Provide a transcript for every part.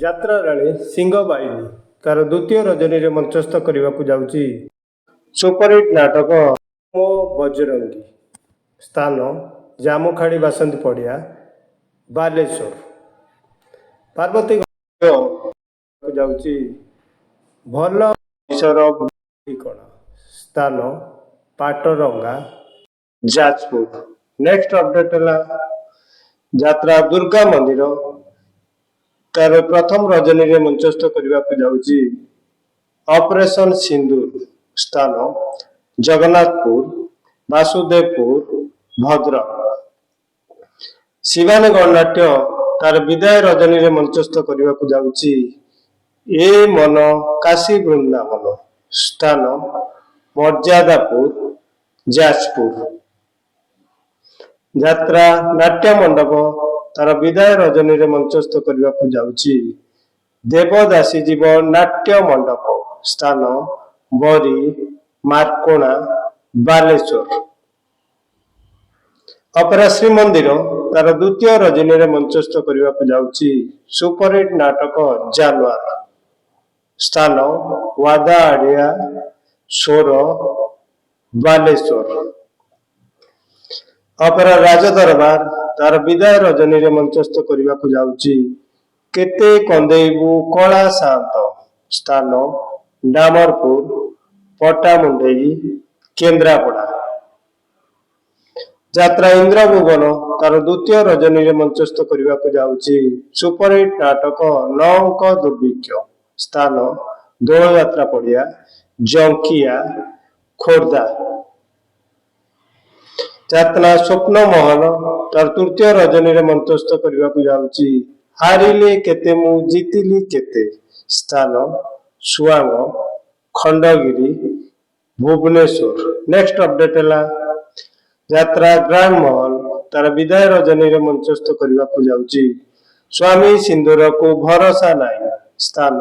ଯାତ୍ରା ରାଣୀ ସିଂହବାହିନୀ ତାର ଦ୍ୱିତୀୟ ରଜନୀରେ ମଞ୍ଚସ୍ଥ କରିବାକୁ ଯାଉଛି ସୁପରହିଟ୍ ନାଟକ ମୋ ବଜରଙ୍ଗୀ। ସ୍ଥାନ ଜାମୁଖାଡ଼ି ବାସନ୍ତୀ ପଡ଼ିଆ, ବାଲେଶ୍ୱର। ପାର୍ବତୀ ଯାଉଛି ଭଲ ମଣିଷର ଠିକଣା। ସ୍ଥାନ ପାଟରଙ୍ଗା, ଯାଜପୁର। ନେକ୍ସଟ ଅପଡେଟ ହେଲା ଯାତ୍ରା ଦୁର୍ଗା ମନ୍ଦିର ତାର ପ୍ରଥମ ରଜନୀରେ ମଞ୍ଚସ୍ଥ କରିବାକୁ ଯାଉଛି ଅପରେସନ ସିନ୍ଦୁର। ସ୍ଥାନ ଜଗନ୍ନାଥପୁର, ବାସୁଦେବପୁର, ଭଦ୍ରକ। ଶିବାନୀ ଗଣନାଟ୍ୟ ତାର ବିଦାୟ ରଜନୀରେ ମଞ୍ଚସ୍ଥ କରିବାକୁ ଯାଉଛି ଏ ମନ କାଶୀ ବୃନ୍ଦାବନ। ସ୍ଥାନ ମର୍ଯ୍ୟାଦାପୁର, ଯାଜପୁର। ଯାତ୍ରା ନାଟ୍ୟ ମଣ୍ଡପ ତାର ବିଦାୟ ରଜନୀରେ ମଞ୍ଚସ୍ଥ କରିବାକୁ ଯାଉଛି ଦେବଦାସୀ ଜୀବ ନାଟ୍ୟ ମଣ୍ଡପ। ସ୍ଥାନ ବରୀ, ମାର୍କୋଣା, ବାଲେଶ୍ୱର। ଅପେରା ଶ୍ରୀମନ୍ଦିର ତାର ଦ୍ୱିତୀୟ ରଜନୀରେ ମଞ୍ଚସ୍ଥ କରିବାକୁ ଯାଉଛି ସୁପରହିଟ୍ ନାଟକ ଜାନୁଆର। ସ୍ଥାନ ୱାଦା ଆଡ଼ିଆ, ସୋର, ବାଲେଶ୍ୱର। ଅପେରା ରାଜଦରବାର ତାର ବିଦାୟ ରଜନୀରେ ମଞ୍ଚସ୍ଥ କରିବାକୁ ଯାଉଛି କେତେ କନ୍ଦେଇବୁ କଳା ସାନ୍ତ। ସ୍ଥାନ ଡାମରପୁର, ପଟ୍ଟାମୁଣ୍ଡେଇ, କେନ୍ଦ୍ରାପଡ଼ା। ଯାତ୍ରା ଇନ୍ଦ୍ରଭୁବନ ତାର ଦ୍ୱିତୀୟ ରଜନୀରେ ମଞ୍ଚସ୍ଥ କରିବାକୁ ଯାଉଛି ସୁପରହିଟ୍ ନାଟକ ନଅଙ୍କ ଦୁର୍ଭିକ୍ଷ। ସ୍ଥାନ ଦୋଳଯାତ୍ରା ପଡ଼ିଆ, ଜଙ୍କିଆ, ଖୋର୍ଦ୍ଧା। ଯାତ୍ରା ସ୍ୱପ୍ନ ମହଲ ତାର ତୃତୀୟ ରଜନୀରେ ମଞ୍ଚସ୍ଥ କରିବାକୁ ଯାଉଛି ହାରିଲେ କେତେ ମୁଁ ଜିତିଲି କେତେ। ସ୍ଥାନ ସୁଆଙ୍ଗ, ଖଣ୍ଡଗିରି, ଭୁବନେଶ୍ୱର। ନେକ୍ସଟ ଅପଡେଟ ହେଲା ଯାତ୍ରା ଗ୍ରାଣ୍ଡ ମହଲ ତାର ବିଦାୟ ରଜନୀରେ ମଞ୍ଚସ୍ଥ କରିବାକୁ ଯାଉଛି ସ୍ୱାମୀ ସିନ୍ଦୁରକୁ ଭରସା ନାହିଁ। ସ୍ଥାନ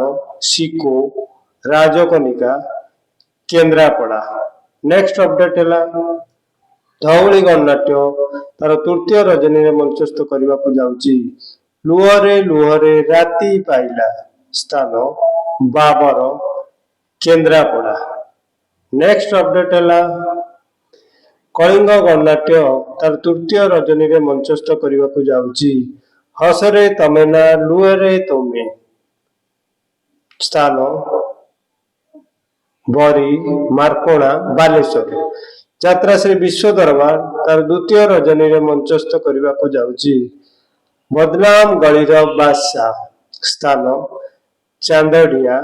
ସିକୋ, ରାଜକନିକା, କେନ୍ଦ୍ରାପଡ଼ା। ନେକ୍ସଟ ଅପଡେଟ ହେଲା ଧଉଳି ଗଣନାଟ୍ୟ ତାର ତୃତୀୟ ରଜନୀରେ ମଞ୍ଚସ୍ଥ କରିବାକୁ ଯାଉଛି ଲୁହରେ ଲୁହରେ ରାତି ପାଇଲା। ସ୍ଥାନ ବାବର, କେନ୍ଦ୍ରାପଡ଼ା। ନେକ୍ସଟ ଅପଡେଟ ହେଲା କଳିଙ୍ଗ ଗଣନାଟ୍ୟ ତାର ତୃତୀୟ ରଜନୀରେ ମଞ୍ଚସ୍ଥ କରିବାକୁ ଯାଉଛି ହସରେ ତମେ ନା ଲୁହରେ ତମେ। ସ୍ଥାନ ବରୀ, ମାର୍କୋଣା, ବାଲେଶ୍ୱର। ଯାତ୍ରା ଶ୍ରୀ ବିଶ୍ୱ ଦରବାର ତାର ଦ୍ୱିତୀୟ ରଜନୀରେ ମଞ୍ଚସ୍ଥ କରିବାକୁ ଯାଉଛି ବଦନାମ ଗଳିର ବାଦଶାହ। ସ୍ଥାନ ଚାନ୍ଦଡ଼ିଆ,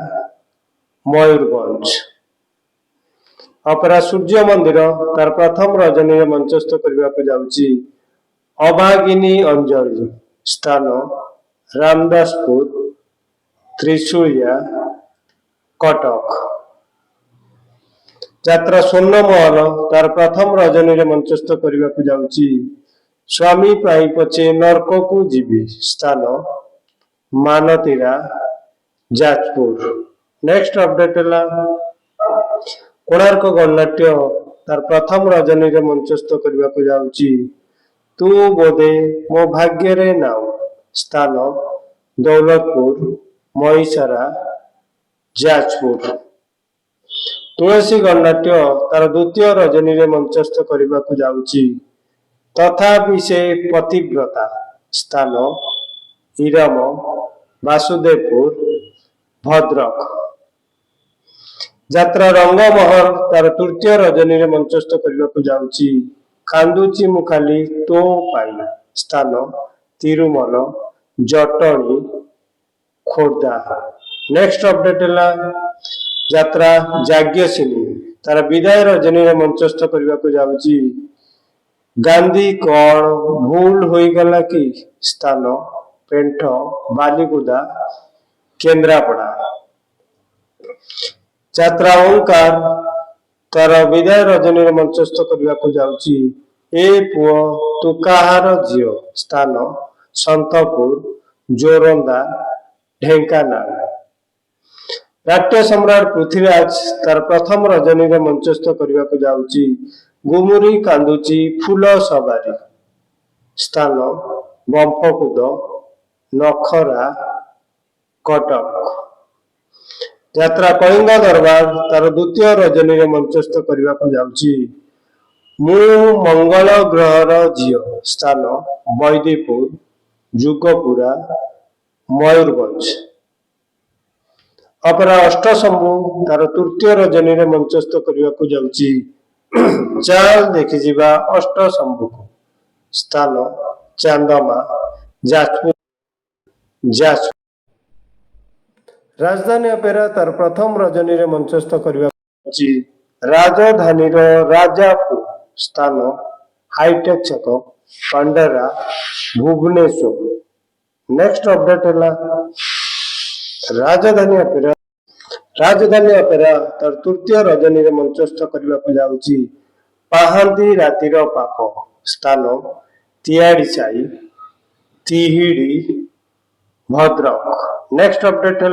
ମୟୂରଭଞ୍ଜ। ଅପେରା ସୂର୍ଯ୍ୟ ମନ୍ଦିର ତାର ପ୍ରଥମ ରଜନୀରେ ମଞ୍ଚସ୍ଥ କରିବାକୁ ଯାଉଛି ଅଭାଗିନୀ ଅଞ୍ଜଳି। ସ୍ଥାନ ରାମଦାସପୁର, ତ୍ରିଶୂଳିଆ, କଟକ। ଯାତ୍ରା ସ୍ୱର୍ଣ୍ଣ ମହଲ ତାର ପ୍ରଥମ ରଜନୀରେ ମଞ୍ଚସ୍ଥ କରିବାକୁ ଯାଉଛି ସ୍ୱାମୀ ପାଇ ପଛେ ନର୍କକୁ ଯିବି। ସ୍ଥାନ ମାନତୀରା, ଯାଜପୁର। ନେକ୍ସଟ ଅପଡେଟ ହେଲା କୋଣାର୍କ ଗଣନାଟ୍ୟ ତାର ପ୍ରଥମ ରଜନୀରେ ମଞ୍ଚସ୍ଥ କରିବାକୁ ଯାଉଛି ତୁ ବୋଧେ ମୋ ଭାଗ୍ୟରେ ନାଉ। ସ୍ଥାନ ଦୌଲତପୁର, ମହିଷାରା, ଯାଜପୁର। ତୁଳସୀ ଗଣନାଟ୍ୟ ତାର ଦ୍ୱିତୀୟ ରଜନୀରେ ମଞ୍ଚସ୍ଥ କରିବାକୁ ଯାଉଛି ତଥାପି ସେ ପତିବ୍ରତା। ସ୍ଥାନ ଇରମ, ବାସୁଦେବପୁର, ଭଦ୍ରକ। ଯାତ୍ରା ରଙ୍ଗମହଲ ତାର ତୃତୀୟ ରଜନୀରେ ମଞ୍ଚସ୍ଥ କରିବାକୁ ଯାଉଛି କାନ୍ଦୁଛି ମୁଁ ଖାଲି ତୋ ପାଇଁ। ସ୍ଥାନ ତିରୁମଲ, ଜଟଣୀ, ଖୋର୍ଦ୍ଧା। ନେକ୍ସଟ ଅପଡେଟ ହେଲା ଯାତ୍ରା ଯାଜ୍ଞସିନୀ ତାର ବିଦାୟ ରଜନୀରେ ମଞ୍ଚସ୍ଥ କରିବାକୁ ଯାଉଛି ଗାନ୍ଧୀ କଣ ଭୁଲ ହୋଇଗଲା କି। ସ୍ଥାନ ପେଣ୍ଠ, ବାଲିକୁଦା, କେନ୍ଦ୍ରାପଡ଼ା। ଯାତ୍ରା ଓଁକାର ତାର ବିଦାୟ ରଜନୀରେ ମଞ୍ଚସ୍ଥ କରିବାକୁ ଯାଉଛି ଏ ପୁଅ ତୁ କାହାର ଝିଅ। ସ୍ଥାନ ସନ୍ତପୁର, ଜୋରନ୍ଦା, ଢେଙ୍କାନାଳ। ନାଟ୍ୟ ସମ୍ରାଟ ପୃଥ୍ୱୀରାଜ ତାର ପ୍ରଥମ ରଜନୀରେ ମଞ୍ଚସ୍ଥ କରିବାକୁ ଯାଉଛି ଗୁମୁରି କାନ୍ଦୁଛି ଫୁଲ ସବାରି। ସ୍ଥାନ ବମ୍ଫକୁଦ, ନଖରା, कटक। यात्रा कलिंग दरबार तार द्वितीय रजनी मंचस्थ करने को जाऊँगी। मु मंगल ग्रहर झील स्थान बैदीपुर जुगपुरा मयूरभंज। अपरा अष्टशंभु तार तृतीय रजनी मंचस्थ करने को जाऊँगी। चाल देखी जीवा अष्टशंभु स्थान चांदमा जाजपुर। राजधानी अपेरा तार प्रथम रजनी मंचस्थ करने राजधानी राजापुर स्थान हाईटेक छक पंडरा भुवनेश्वर। नेक्स्ट अपडेट है राजधानी अपेरा तार तृतीय रजनी मंचस्थ करने को जाऊँगी। पाहांती रातिर पाप स्थान तियाड़ी साई तिहिड़ी भद्रक। नेक्स्ट अपडेट है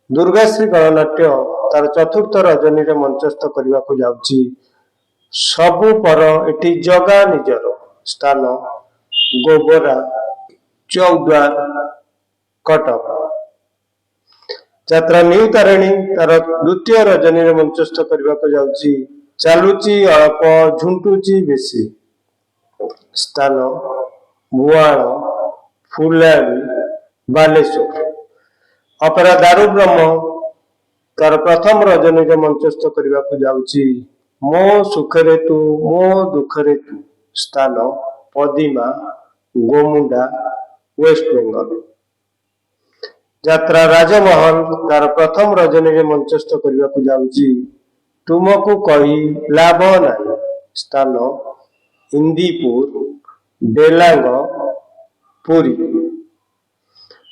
दुर्गाश्री गणनाट्य तार चतुर्थ रजनी मंचस्थ करने को जाऊँगी। सबु पर एटी जगा निजर स्थान गोबरा चौद्वार कटक। यात्रा न्यू तारिणी तार द्वितीय रजनी मंचस्थ करने को जाऊँगी। चालुची अल्प झुंटुची बेसी स्थान भुआण फुलाड़ी बालेश्वर। अपरा दारू ब्रह्म तार प्रथम रजनी मंचस्थ करने को जाऊँगी। मो सुखरे तू मो दुखरे तू स्थान पदिमा गोमुंडा वेस्ट बेंगल। यात्रा राजमहल तार प्रथम रजनी मंचस्थ करने को जाऊँगी। तुमको कही लाभ नहीं स्थान इंदीपुर डेलांग पुरी।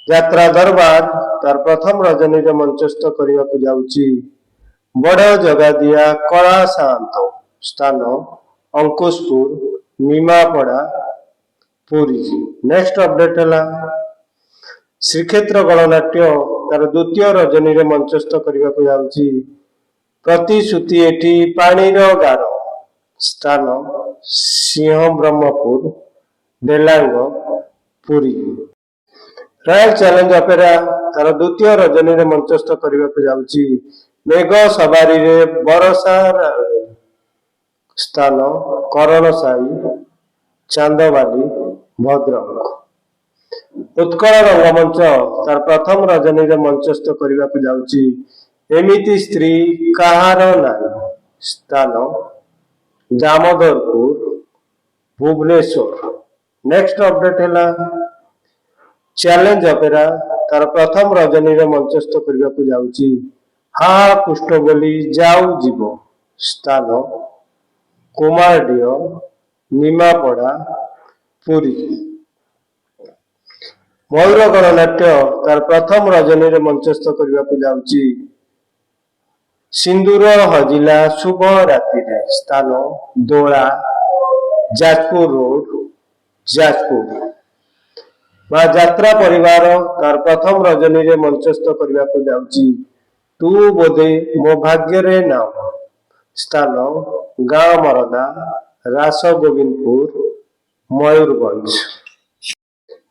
यात्रा दरबार तार प्रथम रजनी मंचस्थ करने को जाऊँगी। बड़ जगादिया कला शांत स्थान अंकुशपुर नीमापड़ा पुरी। नेक्स्ट अपडेट है श्रीक्षेत्र गणनाट्य तार द्वितीय रजनी मंचस्थ करने को जाऊँगी। प्रतिश्रुति एटी पानीर गार स्थान सिंह ब्रह्मपुर डेलांग पुरी। रॉयल चैलेंज अपेरा तार द्वितीय रजनी मंचस्थ करने को जाऊँगी। मेघ सवारी रे बरसा स्थान करण साई चांदवाली भद्रक। उत्कल रंगमंच तार प्रथम रजनी मंचस्थ करने को जाऊँगी। एमिति स्त्री कहार नाई स्थान दामोदरपुर भुवनेश्वर। नेक्स्ट अपडेट है चैलेंज अपेरा तार प्रथम रजनी मंचस्थ करने को जाऊँगी। हा पुष्ट बोली जाऊ जीव स्थान कुमारडीह नीमापड़ा पुरी। मयूर गणनाट्य तार प्रथम रजनी मंचस्थ करने को जाऊँगी। सिंदूर हजिला शुभ राति स्थान दोला जाजपुर रोड जाजपुर। यात्रा परिवार तार प्रथम रजनी मंचस्थ करने को जाऊँगी। तू बोधे मो भाग्य रे नाम स्थान गाँव मरदा रास गोविंदपुर मयूरभंज।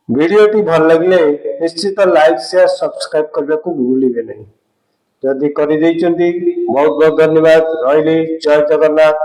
वीडियोटी भल लगे निश्चित लाइक शेयर सब्सक्राइब करने को भूलिए नहीं। जदि कर बहुत बहुत धन्यवाद। रही जय जगन्नाथ।